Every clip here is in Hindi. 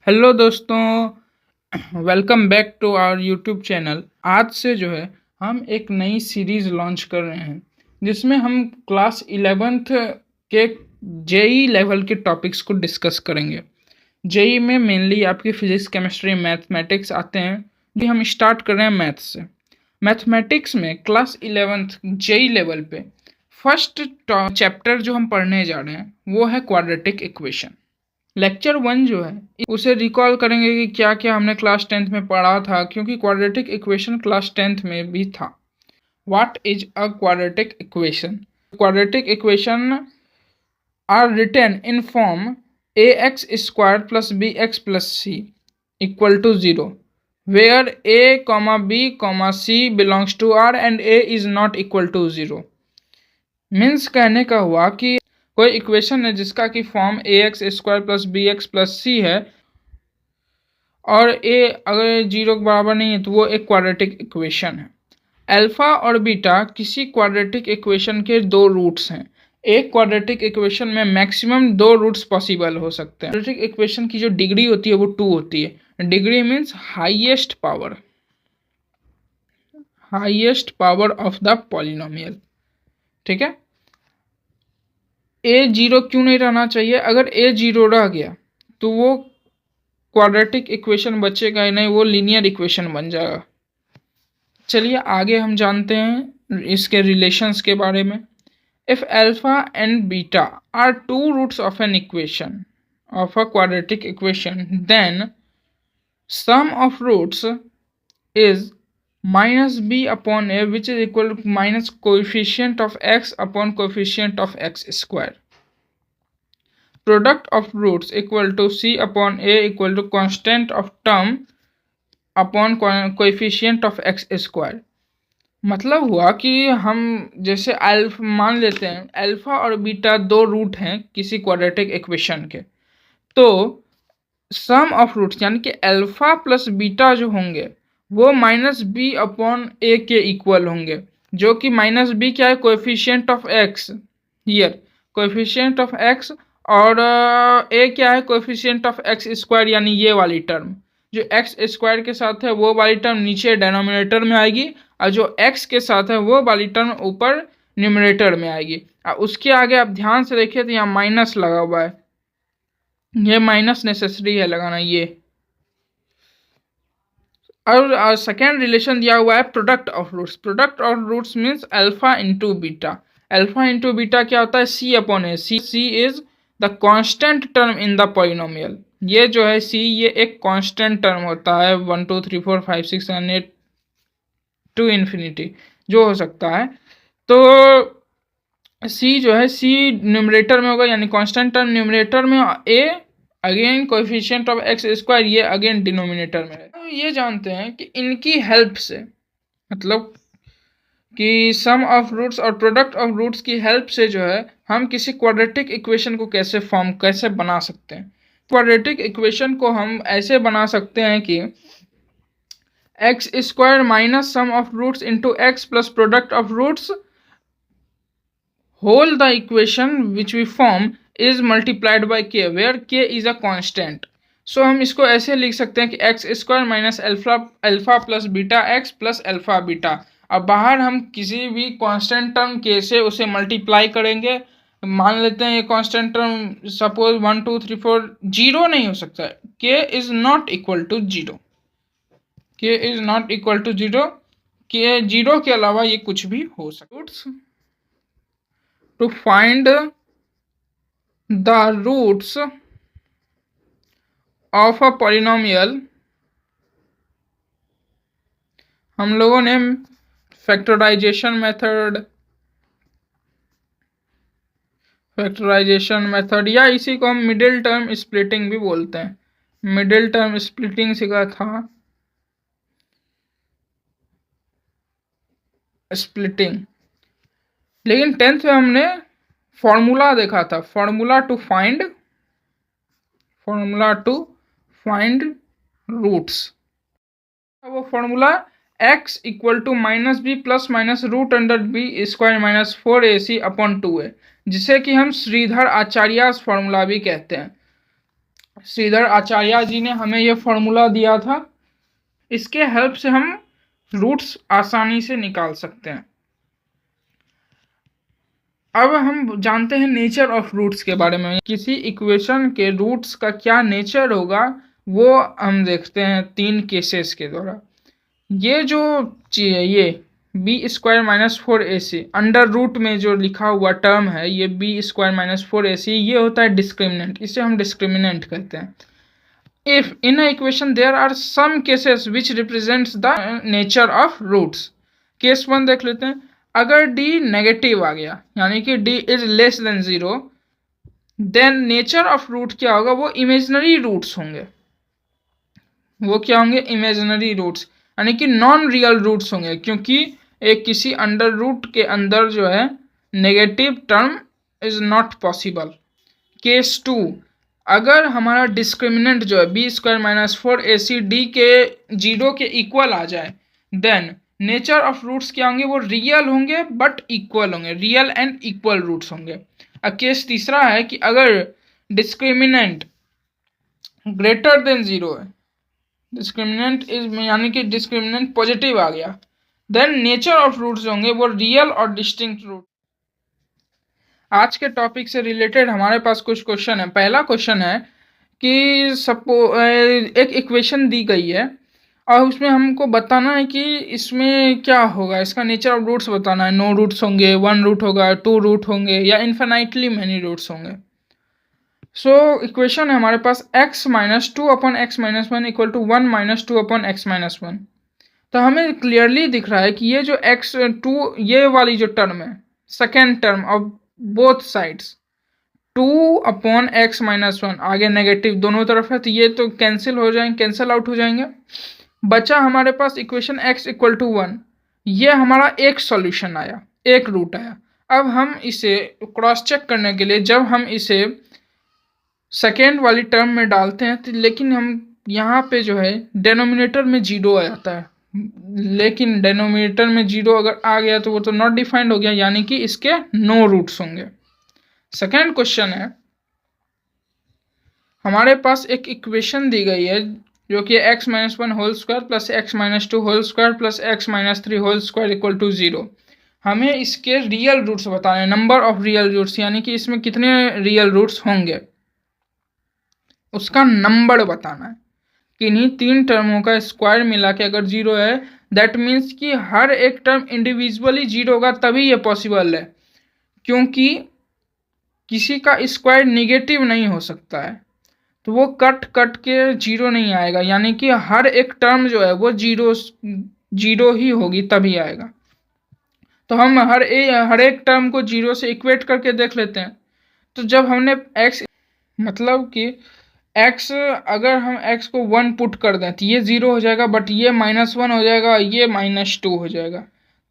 हेलो दोस्तों, welcome back to our YouTube channel. आज से जो है हम एक नई सीरीज़ लॉन्च कर रहे हैं जिसमें हम क्लास 11th के जेई लेवल के टॉपिक्स को डिस्कस करेंगे। जेई में मेनली आपकी फिजिक्स, केमिस्ट्री, मैथमेटिक्स आते हैं। भी हम स्टार्ट कर रहे हैं मैथ्स से। मैथमेटिक्स में क्लास 11th जेई लेवल पे फर्स्ट चैप्टर जो हम पढ़ने जा रहे हैं वो है क्वाड्रेटिक इक्वेशन। लेक्चर 1 जो है उसे रिकॉल करेंगे कि क्या क्या हमने क्लास 10th में पढ़ा था, क्योंकि क्वाड्रेटिक इक्वेशन क्लास 10th में भी था। What is a quadratic equation? Quadratic equation are written in form ax squared plus bx plus c equal to 0 where a comma b comma c belongs to R and a is not equal to 0। Means कहने का हुआ कि कोई इक्वेशन है जिसका कि form A X square plus B X plus C है और ए अगर जीरो के बराबर नहीं है तो वो एक क्वाड्रेटिक इक्वेशन है। अल्फा और बीटा किसी क्वाड्रेटिक इक्वेशन के दो रूट्स हैं। एक क्वाड्रेटिक इक्वेशन में मैक्सिमम दो रूट्स पॉसिबल हो सकते हैं। क्वाड्रेटिक इक्वेशन की जो डिग्री होती है वो 2 होती है। Degree means highest power of the polynomial. ठीक है। ए जीरो क्यों नहीं रहना चाहिए? अगर ए जीरो रह गया तो वो क्वाड्रेटिक इक्वेशन बचेगा ही नहीं, वो लीनियर इक्वेशन बन जाएगा। चलिए आगे हम जानते हैं इसके रिलेशंस के बारे में। If alpha and beta are two roots of an equation of a quadratic equation, then sum of roots is minus b upon a which is equal to minus coefficient of x upon coefficient of x square. Product of roots equal to c upon a equal to constant of term upon coefficient of x square। मतलब हुआ कि हम जैसे अल्फा मान लेते हैं, अल्फा और बीटा दो रूट हैं किसी क्वाड्रेटिक इक्वेशन के, तो सम ऑफ रूट्स यानी कि अल्फा प्लस बीटा जो होंगे वो माइनस बी अपॉन ए के इक्वल होंगे, जो कि माइनस बी क्या है? Coefficient of x. Here coefficient of x और ए क्या है? कोएफिशिएंट ऑफ एक्स स्क्वायर, यानी ये वाली टर्म जो एक्स स्क्वायर के साथ है वो वाली टर्म नीचे डिनोमिनेटर में आएगी और जो एक्स के साथ है वो वाली टर्म ऊपर न्यूमरेटर में आएगी। और उसके आगे आप ध्यान से देखिए तो यहाँ माइनस लगा हुआ है, ये माइनस नेसेसरी है लगाना ये। और सेकेंड रिलेशन दिया हुआ है product of roots. Product of roots means alpha into beta. Alpha into beta क्या होता है? C upon A. C is the constant term in the polynomial. ये जो है सी, ये एक कांस्टेंट टर्म होता है 1 2 3 4 5 6 7 8 टू इन्फिनिटी जो हो सकता है। तो सी जो है सी न्यूमरेटर में होगा, यानी कांस्टेंट टर्म न्यूमरेटर में, A again coefficient of X square ये अगेन डिनोमिनेटर में है। तो ये जानते हैं कि इनकी हेल्प से, मतलब कि सम ऑफ रूट्स और प्रोडक्ट ऑफ रूट्स की हेल्प से जो है हम किसी क्वाड्रेटिक इक्वेशन को कैसे बना सकते हैं। क्वाड्रेटिक इक्वेशन को हम ऐसे बना सकते हैं कि x square minus sum of roots into x plus product of roots whole the equation which we form is multiplied by k where k is a constant। so हम इसको ऐसे लिख सकते हैं कि x square minus alpha plus beta x plus alpha beta. अब बाहर हम किसी भी कांस्टेंट टर्म k से उसे मल्टीप्लाई करेंगे। मान लेते हैं ये कांस्टेंट टर्म सपोज 1 2 3 4 जीरो नहीं हो सकता है। k is not equal to zero, k is not equal to zero, k zero के अलावा ये कुछ भी हो सकता है। To find the roots of a polynomial हम लोगों ने फैक्टराइजेशन मेथड या इसी को हम मिडिल टर्म स्प्लिटिंग भी बोलते हैं। मिडिल टर्म स्प्लिटिंग सीखा था, स्प्लिटिंग। लेकिन 10th में हमने फॉर्मूला देखा था, फॉर्मूला टू फाइंड रूट्स। वो formula x equal to minus b plus minus root under b square minus 4ac upon 2a, जिसे कि हम श्रीधर आचार्य फॉर्मूला भी कहते हैं। श्रीधर आचार्य जी ने हमें ये फॉर्मूला दिया था। इसके हेल्प से हम रूट्स आसानी से निकाल सकते हैं। अब हम जानते हैं नेचर ऑफ रूट्स के बारे में। किसी इक्वेशन के रूट्स का क्या नेचर होगा वो हम देखते हैं 3 केसेस के द्वारा। ये जो ये b² - 4ac अंडर रूट में जो लिखा हुआ टर्म है, ये b² - 4ac, ये होता है डिस्क्रिमिनेंट। इसे हम डिस्क्रिमिनेंट कहते हैं। If in a equation there are some cases which represents the nature of roots. Case 1 देख लेते हैं। अगर d नेगेटिव आ गया, यानी कि d is less than 0, then nature of root क्या होगा? वो इमेजिनरी रूट्स होंगे। वो क्या होंगे? इमेजिनरी रूट्स, यानी कि नॉन रियल रूट्स होंगे, क्योंकि एक किसी अंडर रूट के अंदर जो है negative term is not possible. Case 2, अगर हमारा डिस्क्रिमिनेंट जो है b² - 4ac d के 0 के इक्वल आ जाए, देन नेचर ऑफ रूट्स क्या होंगे? वो रियल होंगे बट इक्वल होंगे, रियल एंड इक्वल रूट्स होंगे। अब केस तीसरा है कि अगर डिस्क्रिमिनेंट ग्रेटर देन 0 है, डिस्क्रिमिनेंट इज यानी कि डिस्क्रिमिनेंट पॉजिटिव आ गया, देन नेचर ऑफ रूट्स होंगे वो रियल और डिस्टिंक्ट रूट। आज के टॉपिक से रिलेटेड हमारे पास कुछ क्वेश्चन है। पहला क्वेश्चन है कि एक इक्वेशन दी गई है और उसमें हमको बताना है कि इसमें क्या होगा, इसका नेचर ऑफ रूट्स बताना है। नो रूट्स होंगे, 1 रूट होगा, 2 रूट होंगे, या इन्फिनाइटली मैनी रूट्स होंगे। सो इक्वेशन है हमारे पास x - 2/(x-1) equal to 1 - 2/(x-1). तो हमें क्लियरली दिख रहा है कि ये जो x2, ये वाली जो टर्म है, second term of both sides, 2/(x-1), आगे नेगेटिव दोनों तरफ है, तो ये तो कैंसिल हो जाएंगे, कैंसिल आउट हो जाएंगे। बचा हमारे पास इक्वेशन x इक्वल टू 1। ये हमारा एक सॉल्यूशन आया, एक रूट आया। अब हम इसे क्रॉस चेक करने के लिए जब हम इसे सेकेंड वाली टर्म में डालते हैं, तो लेकिन हम यहाँ पे जो है डेनोमिनेटर में 0 आ जाता है, लेकिन डेनोमिनेटर में 0 अगर आ गया तो वो तो नॉट डिफाइंड हो गया, यानी कि इसके नो रूट्स होंगे। सेकेंड क्वेश्चन है, हमारे पास एक इक्वेशन दी गई है जो कि x-1² plus x-2² plus x-3² equal to 0। हमें इसके रियल रूट्स बताने, नंबर ऑफ रियल रूट्स, यानी कि इसमें कितने रियल रूट्स होंगे उसका नंबर बताना है। किन्हीं 3 टर्मों का स्क्वायर मिला के अगर 0 है, दैट मीन्स कि हर एक टर्म इंडिविजुअली 0 होगा, तभी ये पॉसिबल है, क्योंकि किसी का स्क्वायर निगेटिव नहीं हो सकता है, तो वो कट कट के 0 नहीं आएगा, यानी कि हर एक टर्म जो है वो 0 ही होगी तभी आएगा। तो हम हर एक टर्म को 0 से इक्वेट करके देख लेते हैं। तो जब हमने x, मतलब कि x, अगर हम x को 1 पुट कर दें तो ये 0 हो जाएगा, बट ये -1 हो जाएगा, ये -2 हो जाएगा।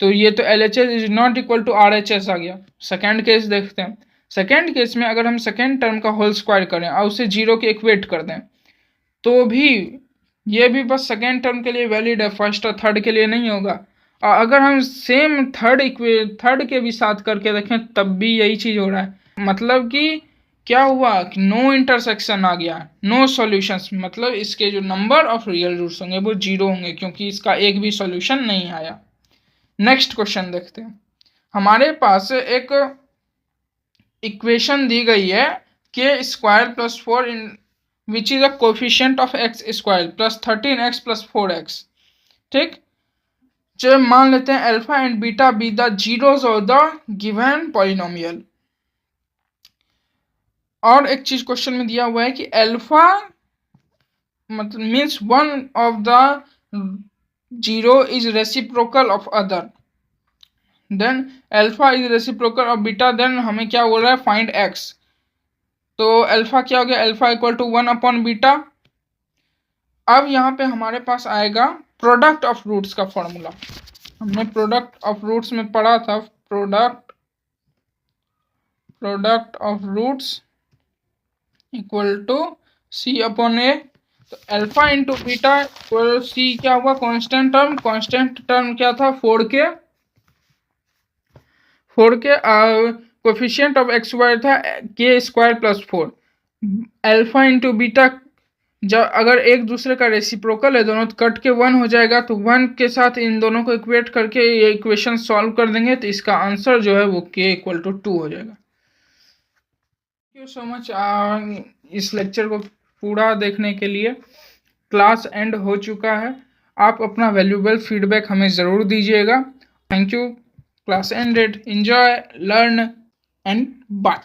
तो ये तो LHS is not equal to RHS आ गया। सेकेंड केस देखते हैं। सेकेंड केस में अगर हम सेकेंड टर्म का होल स्क्वायर करें और उसे 0 के इक्वेट कर दें, तो भी ये भी बस सेकेंड टर्म के लिए वैलिड है, फर्स्ट और थर्ड के लिए नहीं होगा। और अगर हम सेम थर्ड के भी साथ करके देखें तब भी यही चीज़ हो रहा है। मतलब कि क्या हुआ कि नो इंटरसेक्शन आ गया, नो सॉल्यूशंस, मतलब इसके जो नंबर ऑफ रियल रूट्स होंगे वो 0 होंगे, क्योंकि इसका एक भी सॉल्यूशन नहीं आया। नेक्स्ट क्वेश्चन देखते हैं। हमारे पास एक इक्वेशन दी गई है k² + 4 which is a coefficient of x² plus 13x + 4x। ठीक, जो मान लेते हैं alpha and beta be the zeros of the given polynomial. और एक चीज क्वेश्चन में दिया हुआ है कि अल्फा मतलब means one of the 0 is reciprocal of other, then alpha is reciprocal of beta, then हमें क्या बोल रहा है? Find x। तो अल्फा क्या हो गया? अल्फा इक्वल टू 1/बीटा। अब यहाँ पे हमारे पास आएगा प्रोडक्ट ऑफ रूट्स का फॉर्मूला। हमने प्रोडक्ट ऑफ रूट्स में पढ़ा था, product of roots equal to c/a। तो alpha into beta equal c क्या हुआ? Constant term. कांस्टेंट टर्म क्या था? 4k कोफिशिएंट ऑफ x² था k² + 4। अल्फा इंटू बीटा जब अगर एक दूसरे का रेसिप्रोकल है दोनों, तो कट के 1 हो जाएगा, तो 1 के साथ इन दोनों को इक्वेट करके ये इक्वेशन सॉल्व कर देंगे, तो इसका आंसर जो है वो k = 2 हो जाएगा। थैंक यू सो मच इस लेक्चर को पूरा देखने के लिए। क्लास एंड हो चुका है। आप अपना वैल्यूएबल फीडबैक हमें ज़रूर दीजिएगा। Thank you. Class ended. Enjoy, learn and bye.